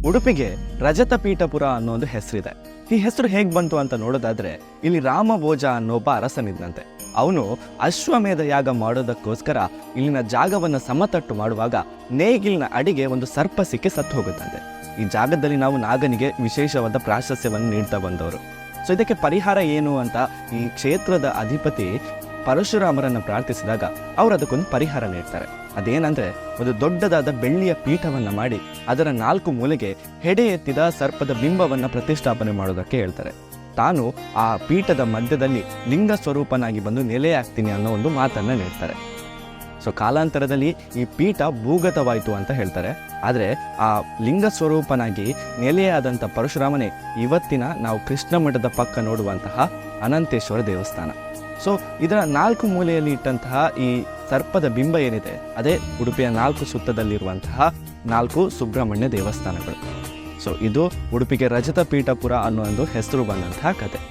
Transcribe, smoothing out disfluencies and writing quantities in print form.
ಉಡುಪಿಗೆ ರಜತ ಪೀಠಪುರ ಅನ್ನೋ ಒಂದು ಹೆಸರಿದೆ. ಈ ಹೆಸರು ಹೇಗೆ ಬಂತು ಅಂತ ನೋಡೋದಾದ್ರೆ, ಇಲ್ಲಿ ರಾಮಭೋಜ ಅನ್ನೊಬ್ಬ ಅರಸನಿದ್ದಂತೆ. ಅವನು ಅಶ್ವಮೇಧ ಯಾಗ ಮಾಡೋದಕ್ಕೋಸ್ಕರ ಇಲ್ಲಿನ ಜಾಗವನ್ನು ಸಮತಟ್ಟು ಮಾಡುವಾಗ ನೇಗಿಲಿನ ಅಡಿಗೆ ಒಂದು ಸರ್ಪ ಸಿಕ್ಕಿ ಸತ್ತು ಹೋಗುತ್ತಂತೆ. ಈ ಜಾಗದಲ್ಲಿ ನಾವು ನಾಗನಿಗೆ ವಿಶೇಷವಾದ ಪ್ರಾಶಸ್ತ್ಯವನ್ನು ನೀಡ್ತಾ ಬಂದವರು. ಸೊ ಇದಕ್ಕೆ ಪರಿಹಾರ ಏನು ಅಂತ ಈ ಕ್ಷೇತ್ರದ ಅಧಿಪತಿ ಪರಶುರಾಮರನ್ನು ಪ್ರಾರ್ಥಿಸಿದಾಗ ಅವರು ಅದಕ್ಕೊಂದು ಪರಿಹಾರ ನೀಡ್ತಾರೆ. ಅದೇನಂದ್ರೆ, ಒಂದು ದೊಡ್ಡದಾದ ಬೆಳ್ಳಿಯ ಪೀಠವನ್ನು ಮಾಡಿ ಅದರ 4 ಮೂಲೆಗೆ ಹೆಡೆ ಎತ್ತಿದ ಸರ್ಪದ ಬಿಂಬವನ್ನು ಪ್ರತಿಷ್ಠಾಪನೆ ಮಾಡೋದಕ್ಕೆ ಹೇಳ್ತಾರೆ. ತಾನು ಆ ಪೀಠದ ಮಧ್ಯದಲ್ಲಿ ಲಿಂಗ ಸ್ವರೂಪನಾಗಿ ಬಂದು ನೆಲೆಯಾಗ್ತೀನಿ ಅನ್ನೋ ಒಂದು ಮಾತನ್ನು ನೀಡ್ತಾರೆ. ಸೊ ಕಾಲಾಂತರದಲ್ಲಿ ಈ ಪೀಠ ಭೂಗತವಾಯಿತು ಅಂತ ಹೇಳ್ತಾರೆ. ಆದರೆ ಆ ಲಿಂಗ ಸ್ವರೂಪನಾಗಿ ನೆಲೆಯಾದಂಥ ಪರಶುರಾಮನೇ ಇವತ್ತಿನ ನಾವು ಕೃಷ್ಣ ಮಠದ ಪಕ್ಕ ನೋಡುವಂತಹ ಅನಂತೇಶ್ವರ ದೇವಸ್ಥಾನ. ಸೊ ಇದರ 4 ಮೂಲೆಯಲ್ಲಿ ಇಟ್ಟಂತಹ ಈ ಸರ್ಪದ ಬಿಂಬ ಏನಿದೆ, ಅದೇ ಉಡುಪಿಯ 4 ಸುತ್ತದಲ್ಲಿರುವಂತಹ 4 ಸುಬ್ರಹ್ಮಣ್ಯ ದೇವಸ್ಥಾನಗಳು. ಸೊ ಇದು ಉಡುಪಿಗೆ ರಜತ ಪೀಠಪುರ ಅನ್ನೋ ಒಂದು ಹೆಸರು ಬಂದಂತಹ ಕತೆ.